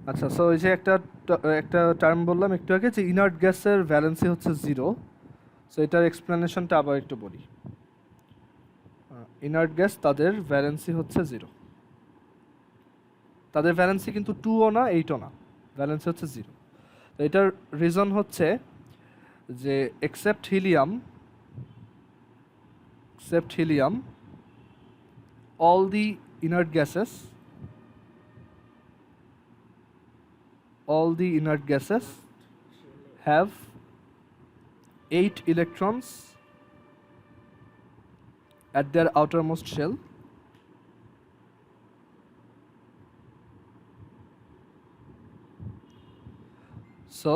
আচ্ছা, সো ওই যে একটা টার্ম বললাম একটু আগে যে ইনার্ট গ্যাসের ভ্যালেন্সি হচ্ছে 0। সো এটার এক্সপ্লেনেশনটা আবার একটু বলি। ইনার্ট গ্যাস তাদের ভ্যালেন্সি হচ্ছে 0। তাদের ভ্যালেন্সি কিন্তু 2ও না 8ও না, ভ্যালেন্সি হচ্ছে 0। তো এটার রিজন হচ্ছে যে except helium all the inert gases have 8 electrons at their outermost shell. So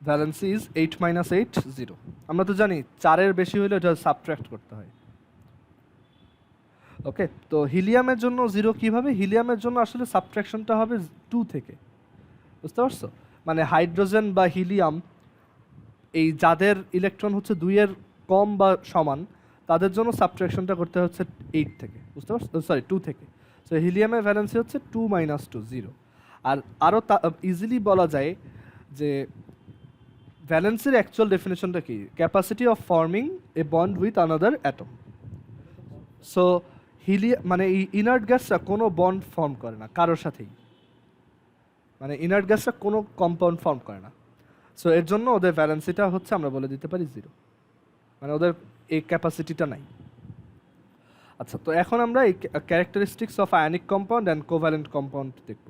valency is 8 minus 8 0। আমরা তো জানি 4-এর বেশি হলে এটা সাবট্রাক্ট করতে হয়। ওকে, তো হিলিয়ামের জন্য 0 কিভাবে? হিলিয়ামের জন্য আসলে সাবট্রাকশনটা হবে 2 থেকে, বুঝতে পারছো? মানে হাইড্রোজেন বা হিলিয়াম এই যাদের ইলেকট্রন হচ্ছে 2-এর কম বা সমান, তাদের জন্য সাবট্রাকশনটা করতে হচ্ছে 8 থেকে, বুঝতে পারছো? সরি, 2 থেকে। সো হিলিয়ামের ভ্যালেন্সি হচ্ছে 2 minus 2 0। আর আরও ইজিলি বলা যায় যে ভ্যালেন্সির অ্যাকচুয়াল ডেফিনেশনটা কি? Capacity of forming A bond with another atom. So মানে এই ইনার্ট গ্যাসটা কোনো বন্ড ফর্ম করে না কারোর সাথেই, মানে ইনার্ট গ্যাসটা কোনো কম্পাউন্ড ফর্ম করে না। সো এর জন্য ওদের ভ্যালেন্সিটা হচ্ছে আমরা বলে দিতে পারি 0, মানে ওদের এই ক্যাপাসিটিটা নাই। আচ্ছা, তো এখন আমরা এই characteristics of ionic compound and covalent compound দেখব।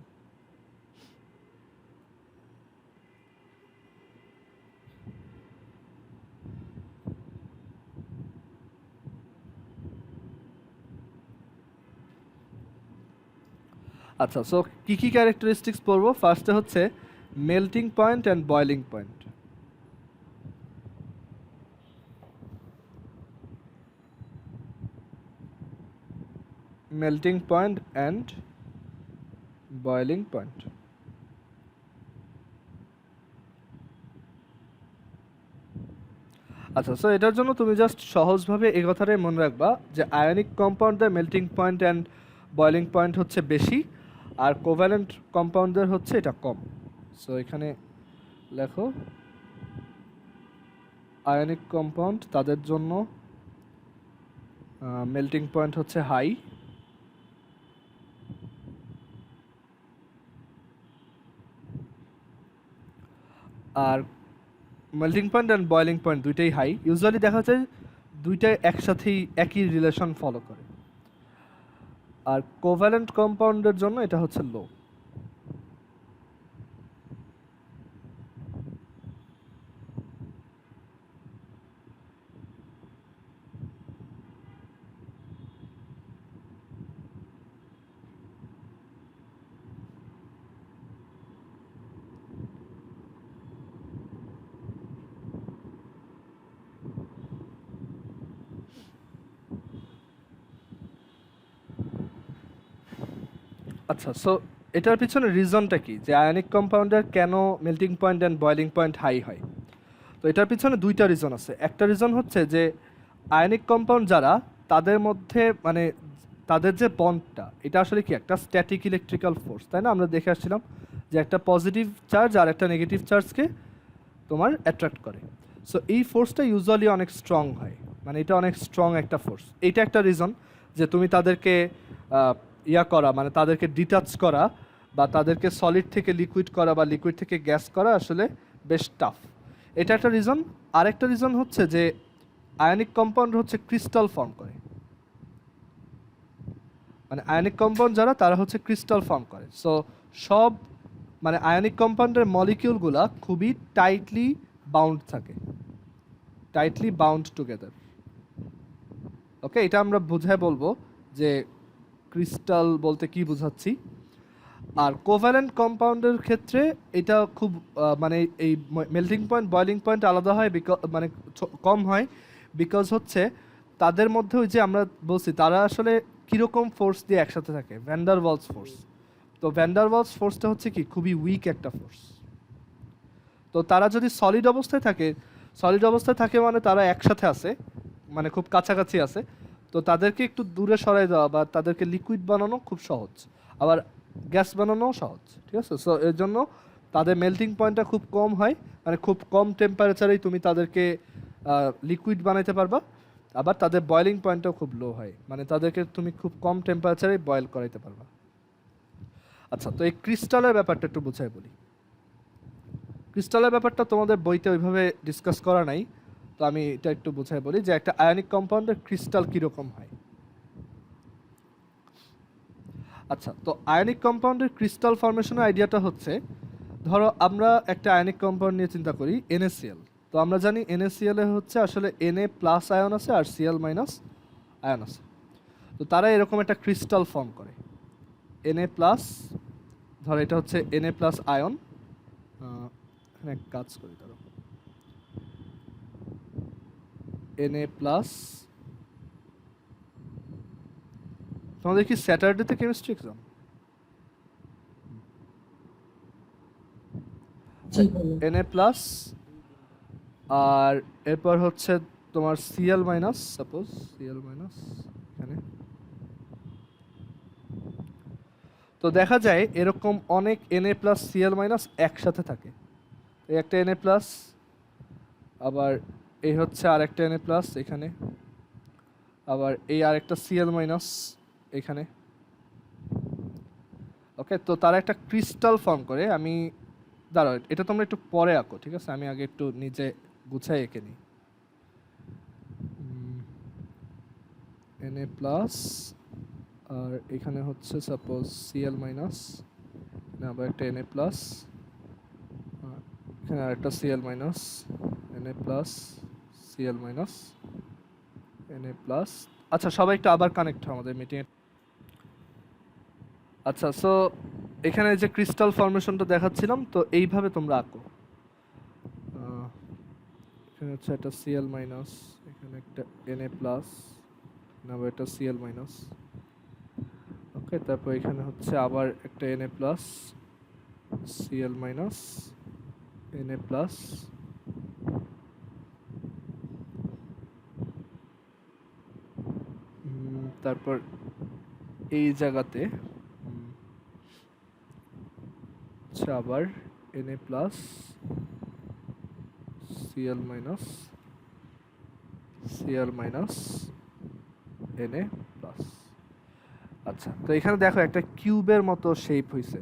আচ্ছা, সো কী কী ক্যারেক্টারিস্টিক্স পড়বো? ফার্স্টে হচ্ছে melting point and boiling point. Melting point and boiling point. আচ্ছা, সো এটার জন্য তুমি জাস্ট সহজভাবে এই কথাটাই মনে রাখবা যে আয়নিক কম্পাউন্ডের melting point and boiling point হচ্ছে বেশি, আর কোভ্যালেন্ট কম্পাউন্ডের হচ্ছে এটা কম। সো এখানে লেখো আয়নিক কম্পাউন্ড তাদের জন্য মেল্টিং পয়েন্ট হচ্ছে হাই, আর melting point and boiling point দুইটাই হাই। ইউজুয়ালি দেখা যায় দুইটাই একসাথেই একই রিলেশন ফলো করে। আর কোভ্যালেন্ট কম্পাউন্ডের জন্য এটা হচ্ছে লো। আচ্ছা, সো এটার পিছনে রিজনটা কি যে আয়নিক কম্পাউন্ডের কেন melting point and boiling point high হয়? তো এটার পিছনে দুইটা রিজন আছে। একটা রিজন হচ্ছে যে আয়নিক কম্পাউন্ড যারা, তাদের মধ্যে মানে তাদের যে বন্ডটা, এটা আসলে কি একটা স্ট্যাটিক ইলেকট্রিক্যাল ফোর্স, তাই না? আমরা দেখে আসছিলাম যে একটা পজিটিভ চার্জ আর একটা নেগেটিভ চার্জকে তোমার অ্যাট্রাক্ট করে। সো এই ফোর্সটা ইউজুয়ালি অনেক স্ট্রং হয়, মানে এটা অনেক স্ট্রং একটা ফোর্স। এইটা একটা রিজন যে তুমি তাদেরকে করা, মানে তাদেরকে ডিটাচ করা বা তাদেরকে সলিড থেকে লিকুইড করা বা লিকুইড থেকে গ্যাস করা আসলে বেশ টাফ। এটা একটা রিজন। আরেকটা রিজন হচ্ছে যে আয়নিক কম্পাউন্ড হচ্ছে ক্রিস্টাল ফর্ম করে, মানে আয়নিক কম্পাউন্ড যারা তারা হচ্ছে ক্রিস্টাল ফর্ম করে। সো সব মানে আয়নিক কম্পাউন্ডের মলিকিউলগুলা খুবই টাইটলি বাউন্ড থাকে, টাইটলি বাউন্ড টুগেদার। ওকে, এটা আমরা বুঝায় বলবো যে ক্রিস্টাল বলতে কি বুঝাচ্ছি। আর কোভ্যালেন্ট কম্পাউন্ডের ক্ষেত্রে এটা খুব মানে এই মেল্টিং পয়েন্ট বয়লিং পয়েন্ট আলাদা হয়, মানে কম হয়, বিকজ হচ্ছে তাদের মধ্যে ওই যে আমরা বলছি তারা আসলে কীরকম ফোর্স দিয়ে একসাথে থাকে, ভ্যান ডার ওয়ালস ফোর্স। তো ভ্যান ডার ওয়ালস ফোর্সটা হচ্ছে কি খুবই উইক একটা ফোর্স। তো তারা যদি সলিড অবস্থায় থাকে, মানে তারা একসাথে আছে, মানে খুব কাছাকাছি আছে, তো তাদেরকে একটু দূরে সরাই দেওয়া বা তাদেরকে লিকুইড বানানো খুব সহজ। আবার গ্যাস বানানোও সহজ, ঠিক আছে। সো এর জন্য তাদের মেল্টিং পয়েন্টটা খুব কম হয়, মানে খুব কম টেম্পারেচারেই তুমি তাদেরকে লিকুইড বানাইতে পারবা। আবার তাদের বয়েলিং পয়েন্টটাও খুব লো হয়, মানে তাদেরকে তুমি খুব কম টেম্পারেচারে বয়েল করাইতে পারবা। আচ্ছা, তো এই ক্রিস্টালের ব্যাপারটা একটু বুঝাই বলি। ক্রিস্টালের ব্যাপারটা তোমাদের বইতে ওইভাবে ডিসকাস করা নাই, তো আমি এটা একটু বুঝাই বলি যে একটা আয়নিক কম্পাউন্ডের ক্রিস্টাল কীরকম হয়। আচ্ছা, তো আয়নিক কম্পাউন্ডের ক্রিস্টাল ফরমেশনের আইডিয়াটা হচ্ছে, ধরো আমরা একটা আয়নিক কম্পাউন্ড নিয়ে চিন্তা করি NaCl। তো আমরা জানি NaCl এ হচ্ছে আসলে Na প্লাস আয়ন আছে আর Cl মাইনাস আয়ন আছে। তো তারা এরকম একটা ক্রিস্টাল ফর্ম করে। Na প্লাস, ধরো এটা হচ্ছে Na প্লাস আয়ন, এখানে এক কাজ করি, ধরো Na প্লাস। তোমাদের কি স্যাটারডেতে কেমিস্ট্রি এক্সাম? Na প্লাস, আর এরপর হচ্ছে তোমার Cl minus, suppose Cl minus এখানে। তো দেখা যায় এরকম অনেক Na প্লাস Cl মাইনাস একসাথে থাকে। এই একটা Na প্লাস, আবার এই হচ্ছে আর একটা Na প্লাস এখানে, আবার এই আরেকটা Cl মাইনাস এখানে। ওকে, তো তারা একটা ক্রিস্টাল ফর্ম করে। আমি দাঁড়াও, এটা তোমরা একটু পরে আঁকো, ঠিক আছে? আমি আগে একটু নিজে গুছাই এঁকে নিই। Na প্লাস, আর এখানে হচ্ছে সাপোজ Cl মাইনাস, আবার একটা Na প্লাস, এখানে আরেকটা Cl minus, Na plus, Cl minus, Na plus. আচ্ছা, সবাই একটু আবার কানেক্ট হয় আমাদের মিটিংয়ে। আচ্ছা, সো এখানে যে ক্রিস্টাল ফরমেশনটা দেখাচ্ছিলাম, তো এইভাবে তোমরা আঁকো। এখানে হচ্ছে একটা Cl মাইনাস, এখানে একটা Na প্লাস, আবার একটা Cl মাইনাস। ওকে, তারপর এখানে হচ্ছে আবার একটা Na plus, Cl minus, Na plus, তারপর এই জায়গাতে আবার Na plus, Cl minus, Cl minus, Na plus. আচ্ছা, তো এখানে দেখো একটা কিউবের মতো শেপ হইছে।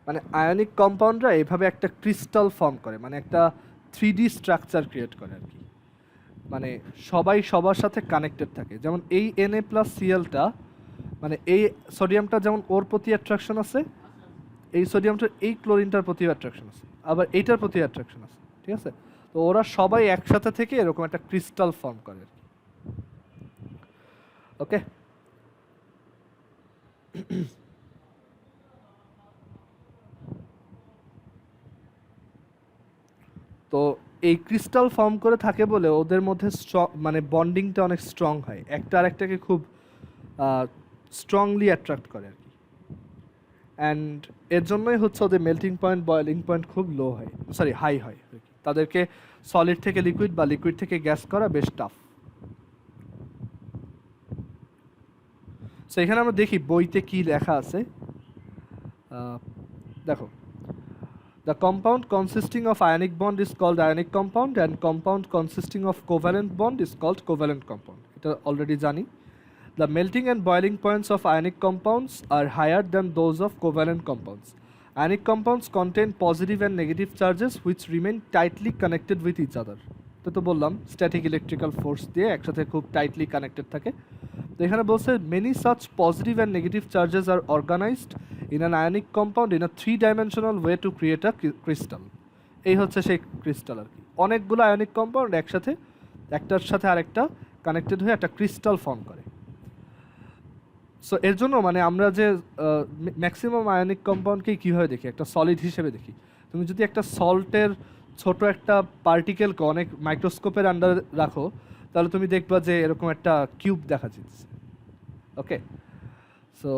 মানে আয়নিক কম্পাউন্ডরা এইভাবে একটা ক্রিস্টাল ফর্ম করে, মানে একটা 3D স্ট্রাকচার ক্রিয়েট করে আর কি। মানে সবাই সবার সাথে কানেক্টেড থাকে। যেমন এই Na প্লাস Clটা, মানে এই সোডিয়ামটা যেমন ওর প্রতি অ্যাট্রাকশন আছে, এই সোডিয়ামটার এই ক্লোরিনটার প্রতি অ্যাট্রাকশন আছে, আবার এইটার প্রতি অ্যাট্রাকশন আছে, ঠিক আছে? তো ওরা সবাই একসাথে থেকে এরকম একটা ক্রিস্টাল ফর্ম করে আর কি। ওকে, তো এই ক্রিস্টাল ফর্ম করে থাকে বলে ওদের মধ্যে মানে বন্ডিংটা অনেক স্ট্রং হয়, একটা আরেকটাকে খুব স্ট্রংলি অ্যাট্রাক্ট করে আর কি। অ্যান্ড এর জন্যই হচ্ছে ওদের মেল্টিং পয়েন্ট, বয়েলিং পয়েন্ট খুব লো হয়, সরি হাই হয়। তাদেরকে সলিড থেকে লিকুইড বা লিকুইড থেকে গ্যাস করা বেশ টাফ। সো এখানে আমরা দেখি বইতে কি লেখা আছে। দেখো, the compound consisting of ionic bond is called ionic compound and compound consisting of covalent bond is called covalent compound. এটা অলরেডি জানি। The melting and boiling points of ionic compounds are higher than those of covalent compounds. Ionic compounds contain positive and negative charges which remain tightly connected with each other. তো বললাম static electrical force দিয়ে একসাথে খুব tightly connected থাকে। তো এখানে বলছে many such positive and negative charges are organized in an ionic compound in a 3-dimensional way to create a crystal. এই হচ্ছে সেই ক্রিস্টাল আর কি। অনেকগুলো আয়নিক কম্পাউন্ড একসাথে, একটার সাথে আরেকটা কানেক্টেড হয়ে একটা ক্রিস্টাল ফর্ম করে। সো এর জন্য মানে আমরা যে ম্যাক্সিমাম আয়নিক কম্পাউন্ডকেই কীভাবে দেখি, একটা সলিড হিসেবে দেখি। তুমি যদি একটা সল্টের ছোট একটা পার্টিকেলকে অনেক মাইক্রোস্কোপের আন্ডারে রাখো, তাহলে তুমি দেখবা যে এরকম একটা কিউব দেখা যাচ্ছে। ওকে, সো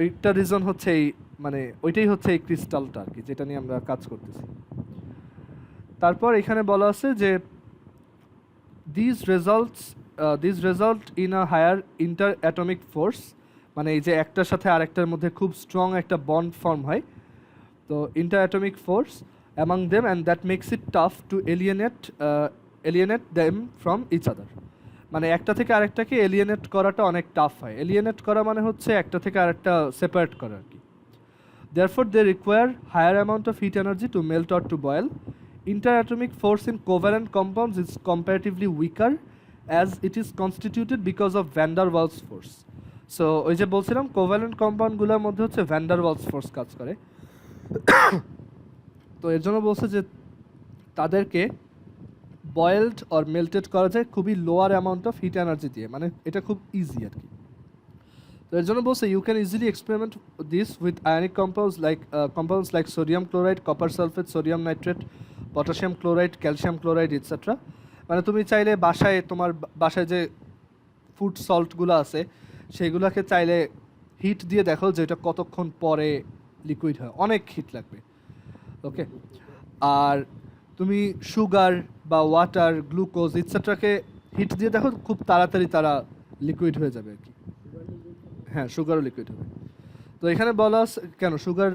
ওইটা রিজন হচ্ছে এই, মানে ওইটাই হচ্ছে এই ক্রিস্টালটা আর কি, যেটা নিয়ে আমরা কাজ করতেছি। তারপর এখানে বলা আছে যে this result in a higher inter atomic force, মানে এই যে একটার সাথে আরেকটার মধ্যে খুব স্ট্রং একটা বন্ড ফর্ম হয়, তো inter atomic force among them and that makes it tough to alienate them from each other. মানে একটা থেকে আরেকটাকে এলিয়েনেট করাটা অনেক টাফ হয়। এলিয়েনেট করা মানে হচ্ছে একটা থেকে আরেকটা সেপারেট করা আর কি। Therefore, they require higher amount of heat energy to melt or to boil. Interatomic force in covalent compounds is comparatively weaker as it is constituted because of van der Waals force. So ওই যে বলছিলাম covalent কম্পাউন্ডগুলোর মধ্যে হচ্ছে van der Waals force কাজ করে। তো এর জন্য বলছে যে তাদেরকে বয়েলড অর মেল্টেড করা যায় খুবই lower amount of heat energy দিয়ে, মানে এটা খুব ইজি আর কি। তো এর জন্য বলছে you can easily experiment this with ionic compounds like sodium chloride, copper sulphate, sodium nitrate, potassium chloride, calcium chloride etcetera. মানে তুমি চাইলে বাসায় তোমার বাসায় যে ফুড সল্টগুলো আছে সেইগুলোকে চাইলে হিট দিয়ে দেখো যে এটা কতক্ষণ পরে লিকুইড হয়, অনেক হিট লাগবে। ওকে, আর তুমি সুগার বা ওয়াটার, গ্লুকোজ ইটসেট্রাকে হিট দিয়ে দেখো, খুব তাড়াতাড়ি তারা লিকুইড হয়ে যাবে আর কি। হ্যাঁ, সুগারও লিকুইড হবে। তো এখানে বলা আছে কেন সুগার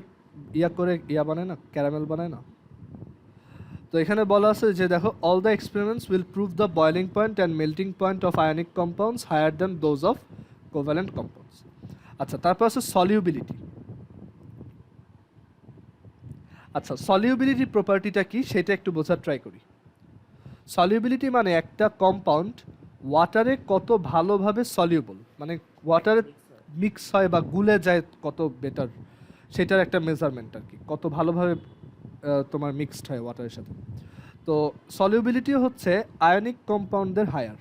বানায় না, ক্যারামেল বানায় না। তো এখানে বলা আছে যে দেখো all the experiments will prove the boiling point and melting point of ionic compounds higher than those of covalent compounds. আচ্ছা, তারপর আছে সলিউবিলিটি। আচ্ছা, সলিউবিলিটি প্রপার্টিটা কি সেটা একটু বোঝার ট্রাই করি। সলিউবিলিটি মানে একটা কম্পাউন্ড ওয়াটারে কত ভালোভাবে সলিউবল, মানে ওয়াটারে মিক্স হয় বা গুলে যায় কত বেটার, সেটার একটা মেজারমেন্ট আর কি, কত ভালোভাবে তোমার মিক্সড হয় ওয়াটারের সাথে। তো সলিউবিলিটি হচ্ছে আয়নিক কম্পাউন্ডের হায়ার,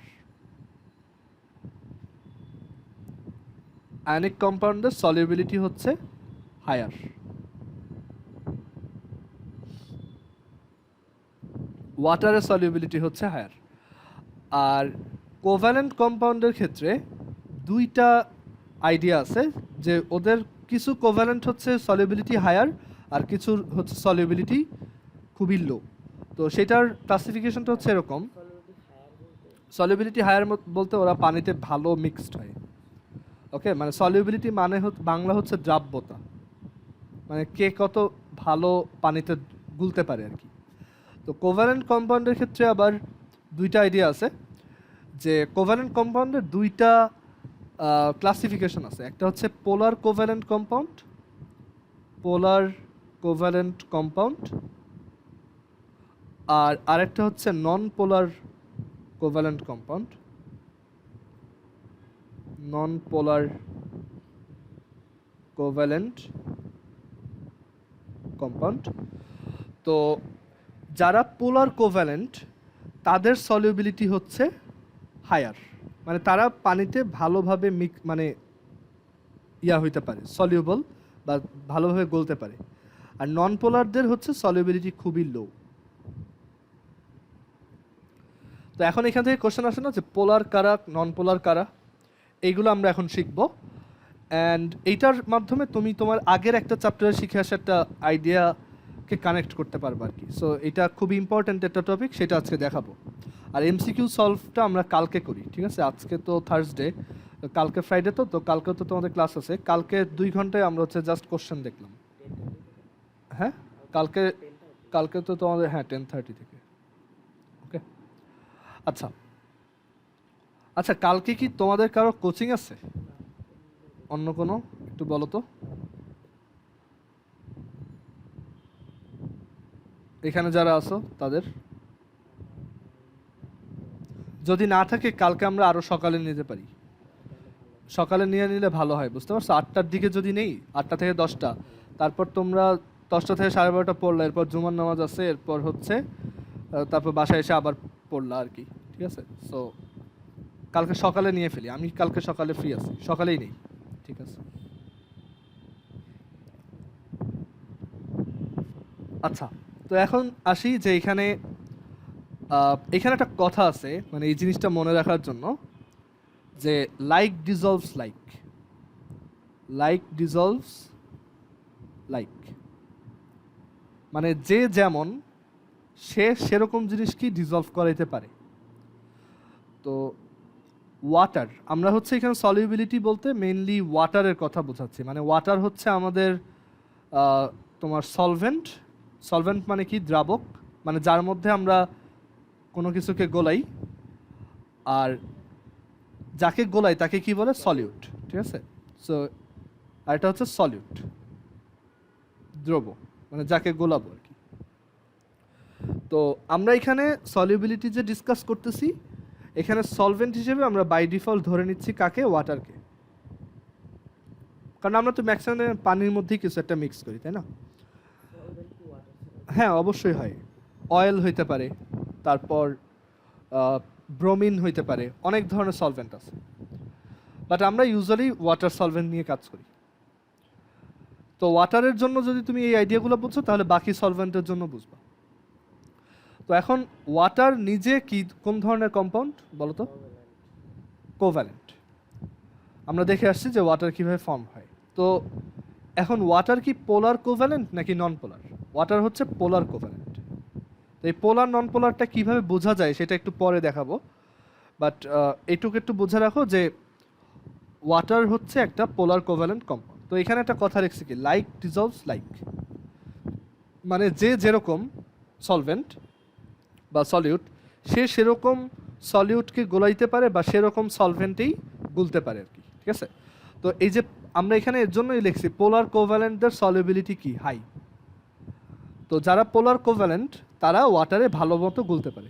আয়নিক কম্পাউন্ডের সলিউবিলিটি হচ্ছে হায়ার। ওয়াটারের সলিউবিলিটি হচ্ছে হায়ার। আর কোভ্যালেন্ট কম্পাউন্ডের ক্ষেত্রে দুইটা আইডিয়া আছে, যে ওদের কিছু কোভ্যালেন্ট হচ্ছে সলিউবিলিটি হায়ার আর কিছু হচ্ছে সলিউবিলিটি খুবই লো। তো সেটার ক্লাসিফিকেশনটা হচ্ছে এরকম, সলিউবিলিটি হায়ার বলতে ওরা পানিতে ভালো মিক্সড হয়। ওকে, মানে সলিউবিলিটি মানে বাংলা হচ্ছে দ্রাব্যতা, মানে কে কত ভালো পানিতে গুলতে পারে আর কি। তো কোভ্যালেন্ট কম্পাউন্ডের ক্ষেত্রে আবার দুইটা আইডিয়া আছে, যে কোভ্যালেন্ট কম্পাউন্ডের দুইটা ক্লাসিফিকেশন আছে। একটা হচ্ছে পোলার কোভ্যালেন্ট কম্পাউন্ড, আর আরেকটা হচ্ছে নন পোলার কোভ্যালেন্ট কম্পাউন্ড। তো যারা পোলার কোভ্যালেন্ট তাদের সলিউবিলিটি হচ্ছে হায়ার, মানে তারা পানিতে ভালোভাবে মানে হইতে পারে, সলিউবল বা ভালোভাবে গলতে পারে। আর নন পোলারদের হচ্ছে সলিউবিলিটি খুবই লো। তো এখন এখান থেকে কোশ্চেন আসে না যে পোলার কারা, নন পোলার কারা, এইগুলো আমরা এখন শিখবো। অ্যান্ড এইটার মাধ্যমে তুমি তোমার আগের একটা চ্যাপ্টারে শিখে আসা একটা আইডিয়াকে কানেক্ট করতে পারবে আর কি। সো এটা খুবই ইম্পর্ট্যান্ট একটা টপিক, সেটা আজকে দেখাবো। আর এমসিকিউ সলভটা আমরা কালকে করি, ঠিক আছে? আজকে তো থার্সডে, কালকে ফ্রাইডে, তো কালকে তো তোমাদের ক্লাস আছে। কালকে 2 ঘন্টায় আমরা হচ্ছে জাস্ট কোশ্চেন দেখলাম। হ্যাঁ, কালকে তো তোমাদের 10:30 থেকে। ওকে, আচ্ছা কালকে কি তোমাদের কারো কোচিং আছে অন্য কোনো? একটু বলো তো। এখানে যারা আছো তাদের যদি না থাকে, কালকে আমরা আরো সকালে নিতে পারি। সকালে নিয়ে নিলে ভালো হয়, বুঝতে পারছো? 8টার দিকে যদি নেই, 8টা থেকে 10টা, তারপর তোমরা 10টা থেকে 12:30 পড়লা, এরপর জুমার নামাজ আছে, এরপর হচ্ছে তারপর বাসায় এসে আবার পড়লা আর কি, ঠিক আছে? সো কালকে সকালে নিয়ে ফেলি, আমি কালকে সকালে ফ্রি আছি, সকালেই নেই, ঠিক আছে? আচ্ছা, তো এখন আসি যে এখানে একটা কথা আছে, মানে এই জিনিসটা মনে রাখার জন্য, যে like dissolves like. Like dissolves like, মানে যে যেমন সে সেরকম জিনিসকে ডিজলভ করাইতে পারে। তো ওয়াটার, আমরা হচ্ছে এখানে সলিউবিলিটি বলতে মেইনলি ওয়াটারের কথা বোঝাচ্ছি, মানে ওয়াটার হচ্ছে আমাদের তোমার সলভেন্ট। সলভেন্ট মানে কি? দ্রাবক, মানে যার মধ্যে আমরা কোনো কিছুকে গোলাই, আর যাকে গোলাই তাকে কি বলে? সলিউট, ঠিক আছে? সো আর এটা হচ্ছে সলিউট, দ্রব, মানে যাকে গোলাবো আর কি। তো আমরা এখানে সলিউবিলিটি যে ডিসকাস করতেছি, এখানে সলভেন্ট হিসেবে আমরা বাই ডিফল্ট ধরে নিচ্ছি কাকে? ওয়াটারকে, কারণ আমরা তো ম্যাক্সিমাম পানির মধ্যেই কিছু একটা মিক্স করি, তাই না? হ্যাঁ অবশ্যই হয়, অয়েল হইতে পারে, তারপর ব্রোমিন হইতে পারে, অনেক ধরনের সলভেন্ট আছে, বাট আমরা ইউজুয়ালি ওয়াটার সলভেন্ট নিয়ে কাজ করি। তো ওয়াটারের জন্য যদি তুমি এই আইডিয়াগুলো বুঝছো, তাহলে বাকি সলভেন্টের জন্য বুঝবা। তো এখন ওয়াটার নিজে কি, কোন ধরনের কম্পাউন্ড বলো তো? কোভ্যালেন্ট। আমরা দেখে আসছি যে ওয়াটার কিভাবে ফর্ম হয়। তো এখন ওয়াটার কি পোলার কোভ্যালেন্ট নাকি নন পোলার? ওয়াটার হচ্ছে পোলার কোভ্যালেন্ট। তো এই পোলার নন পোলারটা কিভাবে বোঝা যায় সেটা একটু পরে দেখাবো, বাট এইটুকু একটু বুঝে রাখো যে ওয়াটার হচ্ছে একটা পোলার কোভ্যালেন্ট কম্পাউন্ড। তো এখানে একটা কথা লিখছি কি, লাইক ডিজলভস লাইক, মানে যে যেরকম সলভেন্ট বা সলিউট, সে সেরকম সলিউটকে গোলাইতে পারে বা সেরকম সলভেন্টেই গুলতে পারে আর কি, ঠিক আছে? তো এই যে আমরা এখানে এর জন্যই লিখছি পোলার কোভ্যালেন্টদের সলিউবিলিটি কি? হাই। তো যারা পোলার কোভ্যালেন্ট তারা ওয়াটারে ভালো মতো গুলতে পারে,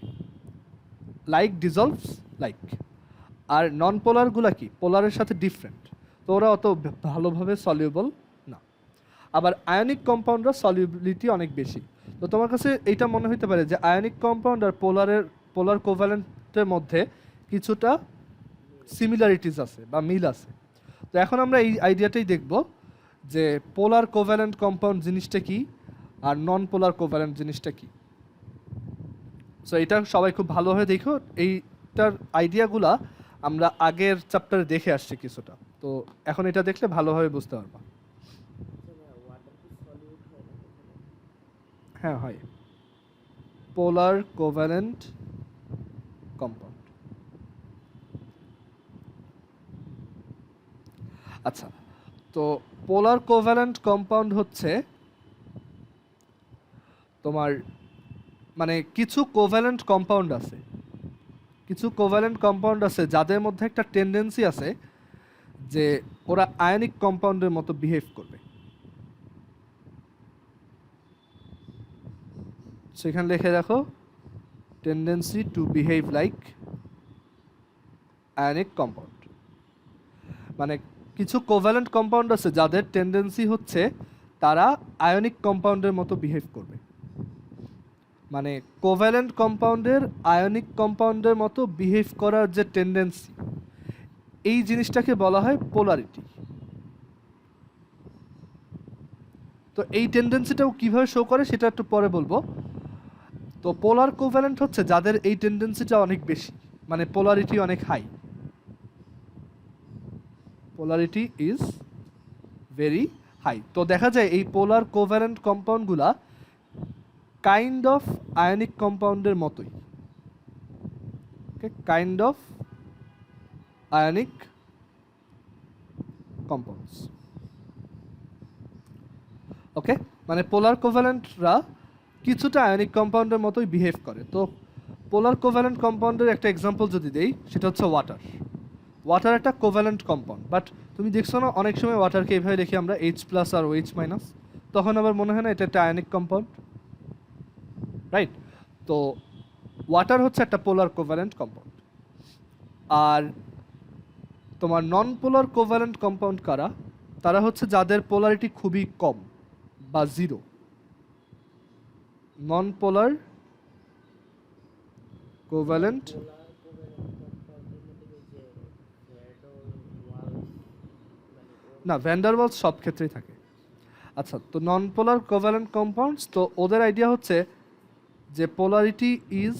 লাইক ডিজলভস লাইক। আর নন পোলারগুলা কি? পোলারের সাথে ডিফারেন্ট, তো ওরা অত ভালোভাবে সলিউবল না। আবার আয়নিক কম্পাউন্ডরা সলিউবিলিটি অনেক বেশি। তো তোমার কাছে এইটা মনে হতে পারে যে আয়নিক কম্পাউন্ড আর পোলার কোভ্যালেন্টের মধ্যে কিছুটা সিমিলারিটিস আছে বা মিল আছে। তো এখন আমরা এই আইডিয়াটাই দেখব যে পোলার কোভ্যালেন্ট কম্পাউন্ড জিনিসটা কি আর নন পোলার কোভ্যালেন্ট জিনিসটা কি। সো এটা সবাই খুব ভালোভাবে দেখো, এইটার আইডিয়াগুলা আমরা আগের চ্যাপ্টারে দেখে আসছি কিছুটা, তো এখন এটা দেখলে ভালোভাবে বুঝতে পারবা। হ্যাঁ হয়, পোলার কোভ্যালেন্ট কম্পাউন্ড। আচ্ছা, তো পোলার কোভ্যালেন্ট কম্পাউন্ড হচ্ছে তোমার, মানে কিছু কোভ্যালেন্ট কম্পাউন্ড আছে, কিছু কোভ্যালেন্ট কম্পাউন্ড আছে যাদের মধ্যে একটা টেন্ডেন্সি আছে যে ওরা আয়নিক কম্পাউন্ডের মতো বিহেভ করবে। সেখানে লিখে রাখো, tendency two behave like ionic compound. মানে কিছু কোভ্যালেন্ট কম্পাউন্ড আছে যাদের টেন্ডেন্সি হচ্ছে তারা আয়নিক কম্পাউন্ডের মতো বিহেভ করবে। মানে কোভ্যালেন্ট কম্পাউন্ডের আয়নিক কম্পাউন্ডের মতো বিহেভ করার যে টেন্ডেন্সি, এই জিনিসটাকে বলা হয় পোলারিটি। তো এই টেন্ডেন্সিটাও কিভাবে শো করে সেটা একটু পরে বলবো। তো পোলার কোভ্যালেন্ট হচ্ছে যাদের এই টেন্ডেন্সিটা অনেক বেশি, মানে পোলারিটি অনেক high, polarity is very high. তো দেখা যায় এই পোলার কোভ্যালেন্ট কম্পাউন্ডগুলা কাইন্ড অফ আয়নিক কম্পাউন্ডের মতোই, kind of ionic compounds. Okay, মানে পোলার কোভ্যালেন্টরা কিছুটা আয়নিক কম্পাউন্ডের মতোই বিহেভ করে। তো পোলার কোভ্যালেন্ট কম্পাউন্ডের একটা এক্সাম্পল যদি দেই, সেটা হচ্ছে ওয়াটার। ওয়াটার একটা কোভ্যালেন্ট কম্পাউন্ড, বাট তুমি দেখছো না অনেক সময় ওয়াটারকে এইভাবে দেখি আমরা H+ আর OH-, তখন আবার মনে হয় না এটা একটা আয়নিক কম্পাউন্ড, রাইট? তো ওয়াটার হচ্ছে একটা পোলার কোভ্যালেন্ট কম্পাউন্ড। আর তোমার নন পোলার কোভ্যালেন্ট কম্পাউন্ড কারা? তারা হচ্ছে যাদের পোলারিটি খুবই কম বা জিরো। নন পোলার কোভ্যালেন্ট, না ভ্যান ডার ওয়ালস সব ক্ষেত্রেই থাকে। আচ্ছা, তো নন পোলার কোভ্যালেন্ট কম্পাউন্ডস, তো ওদের আইডিয়া হচ্ছে যে polarity is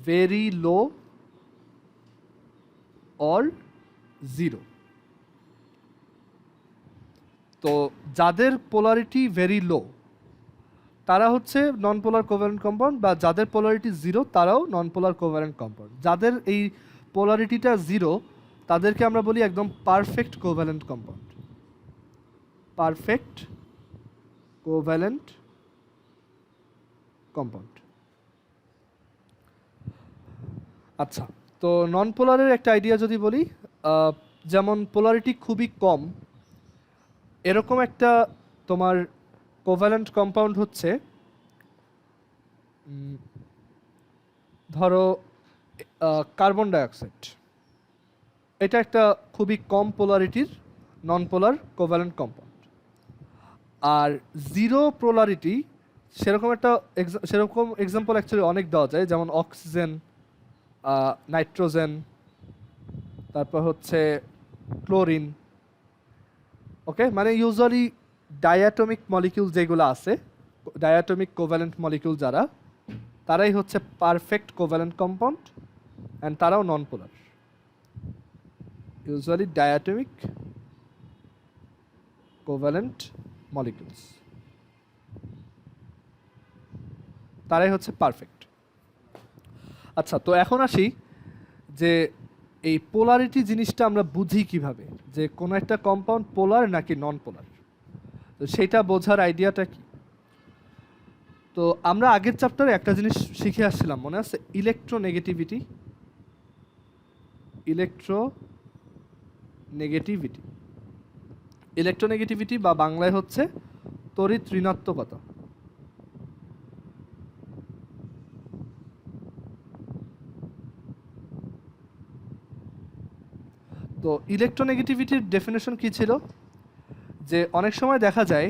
very low or zero. তো যাদের পোলারিটি ভেরি লো তারা হচ্ছে নন পোলার কোভ্যালেন্ট কম্পাউন্ড, বা যাদের পোলারিটি জিরো তারাও নন পোলার কোভ্যালেন্ট কম্পাউন্ড। যাদের এই পোলারিটিটা জিরো তাদেরকে আমরা বলি একদম perfect covalent compound, perfect covalent compound. আচ্ছা, তো নন পোলারের একটা আইডিয়া যদি বলি, যেমন পোলারিটি খুবই কম এরকম একটা তোমার কোভ্যালেন্ট কম্পাউন্ড হচ্ছে, ধরো কার্বন ডাইঅক্সাইড। এটা একটা খুবই কম পোলারিটির নন পোলার কোভ্যালেন্ট কম্পাউন্ড। আর জিরো পোলারিটি সেরকম এক্সাম্পল অ্যাকচুয়ালি অনেক দেওয়া যায়, যেমন অক্সিজেন, নাইট্রোজেন, তারপর হচ্ছে ক্লোরিন। ওকে, মানে ইউজুয়ালি ডায়াটমিক মলিকিউল যেগুলো আছে, ডায়াটমিক কোভ্যালেন্ট মলিকিউল যারা, তারাই হচ্ছে পারফেক্ট কোভ্যালেন্ট কম্পাউন্ড, অ্যান্ড তারাও নন পোলার। ইউজুয়ালি ডায়াটমিক কোভ্যালেন্ট মলিকিউলস, তারাই হচ্ছে পারফেক্ট। আচ্ছা, তো এখন আসি যে এই পোলারিটি জিনিসটা আমরা বুঝি কিভাবে, যে কোনো একটা কম্পাউন্ড পোলার নাকি নন পোলার, তো সেটা বোঝার আইডিয়াটা কি? তো আমরা আগের চ্যাপ্টারে একটা জিনিস শিখে আসছিলাম, মনে আছে? ইলেকট্রোনেগেটিভিটি। ইলেকট্রোনেগেটিভিটি বা বাংলায় হচ্ছে তড়িৎ ঋণাত্মকতা। তো ইলেকট্রোনেগেটিভিটির ডেফিনেশন কি ছিল? যে অনেক সময় দেখা যায়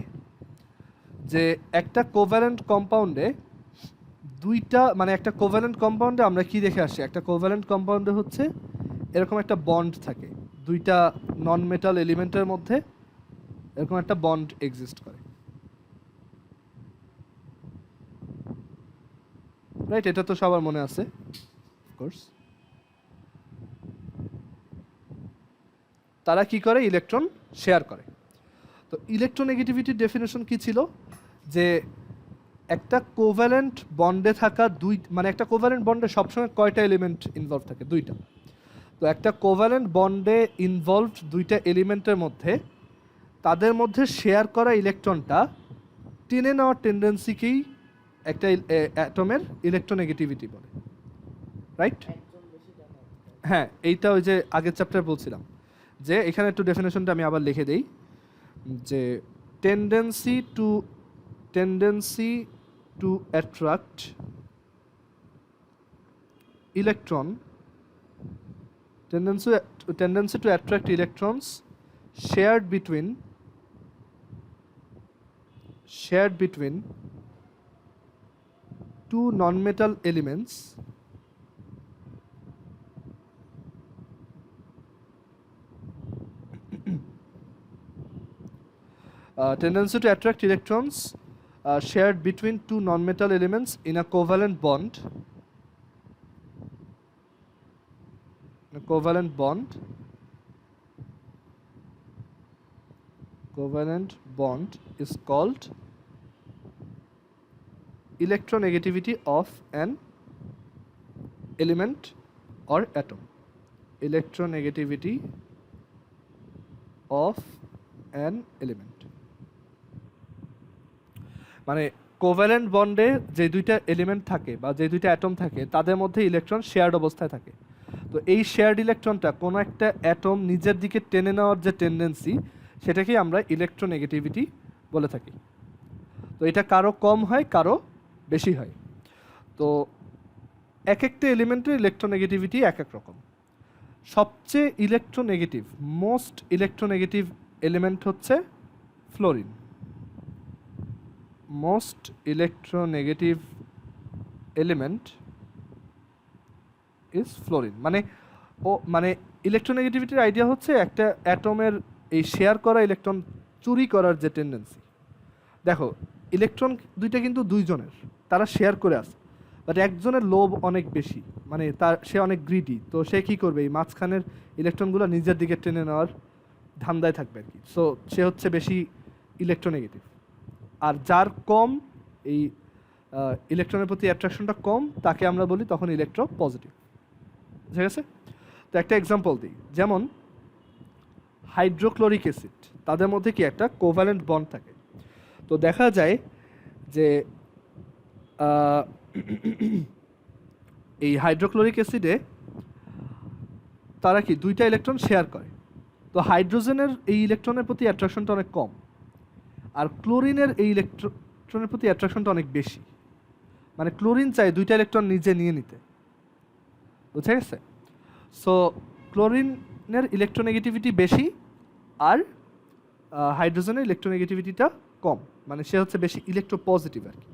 যে একটা কোভ্যালেন্ট কম্পাউন্ডে দুইটা, মানে একটা কোভ্যালেন্ট কম্পাউন্ডে আমরা কি দেখে আসছি, একটা কোভ্যালেন্ট কম্পাউন্ডে হচ্ছে এরকম একটা বন্ড থাকে, দুইটা নন মেটাল এলিমেন্টের মধ্যে এরকম একটা বন্ড এক্সিস্ট করে, রাইট? এটা তো সবার মনে আছে, অফকোর্স। তারা কি করে? ইলেকট্রন শেয়ার করে। তো ইলেকট্রোনেগেটিভিটির ডেফিনেশন কি ছিল? যে একটা কোভ্যালেন্ট বন্ডে থাকা মানে একটা কোভ্যালেন্ট বন্ডে সবসময় কয়টা এলিমেন্ট ইনভলভ থাকে? দুইটা। তো একটা কোভ্যালেন্ট বন্ডে ইনভলভড দুইটা এলিমেন্টের মধ্যে তাদের মধ্যে শেয়ার করা ইলেকট্রনটা টেনে নেওয়ার টেন্ডেন্সিকেই একটা অ্যাটমের ইলেকট্রোনেগেটিভিটি বলে, রাইট? হ্যাঁ, এইটা ওই যে আগের চ্যাপ্টারে বলছিলাম, যে এখানে একটু ডেফিনেশনটা আমি আবার লিখে দেই, যে tendency two attract electron, tendency to attract electrons shared between two non-metal elements tendency to attract electrons shared between two non-metal elements in a covalent bond. Covalent bond is called electronegativity of an element or atom. Electronegativity of an element, মানে covalent বন্ডে যে দুইটা element থাকে বা যে দুইটা atom থাকে তাদের মধ্যে ইলেকট্রন শেয়ার্ড অবস্থায় থাকে। তো এই শেয়ার্ড ইলেকট্রনটা কোনো একটা অ্যাটম নিজের দিকে টেনে নেওয়ার যে টেন্ডেন্সি, সেটাকেই আমরা ইলেকট্রোনেগেটিভিটি বলে থাকি। তো এটা কারো কম হয়, কারো বেশি হয়। তো এক একটা এলিমেন্টের ইলেকট্রোনেগেটিভিটি এক এক রকম। সবচেয়ে মোস্ট ইলেকট্রোনেগেটিভ এলিমেন্ট হচ্ছে fluorine. Most electronegative element is fluorine. মানে ইলেকট্রোনেগেটিভিটির আইডিয়া হচ্ছে একটা অ্যাটমের এই শেয়ার করা ইলেকট্রন চুরি করার যে টেন্ডেন্সি। দেখো, ইলেকট্রন দুইটা কিন্তু দুইজনের, তারা শেয়ার করে আছে, বাট একজনের লোভ অনেক বেশি, মানে সে অনেক গ্রিডি। তো সে কী করবে? এই মাঝখানের ইলেকট্রনগুলো নিজের দিকে টেনে নেওয়ার ধান্দায় থাকবে আর কি। সো সে হচ্ছে বেশি ইলেকট্রোনেগেটিভ, আর যার কম এই ইলেকট্রনের প্রতি অ্যাট্রাকশনটা কম তাকে আমরা বলি তখন ইলেকট্রো পজিটিভ। ঠিক আছে? তো একটা এক্সাম্পল দিই, যেমন হাইড্রোক্লোরিক অ্যাসিড, তাদের মধ্যে কি একটা কোভ্যালেন্ট বন্ড থাকে। তো দেখা যায় যে এই হাইড্রোক্লোরিক অ্যাসিডে তারা কি দুইটা ইলেকট্রন শেয়ার করে। তো হাইড্রোজেনের এই ইলেকট্রনের প্রতি অ্যাট্রাকশনটা অনেক কম, আর ক্লোরিনের এই ইলেকট্রনের প্রতি অ্যাট্রাকশনটা অনেক বেশি। মানে ক্লোরিন চাই দুইটা ইলেকট্রন নিজে নিয়ে নিতে, বুঝা গেছে? সো ক্লোরিনের ইলেকট্রোনেগেটিভিটি বেশি আর হাইড্রোজেনের ইলেকট্রোনেগেটিভিটিটা কম, মানে সে হচ্ছে বেশি ইলেকট্রো পজিটিভ আর কি।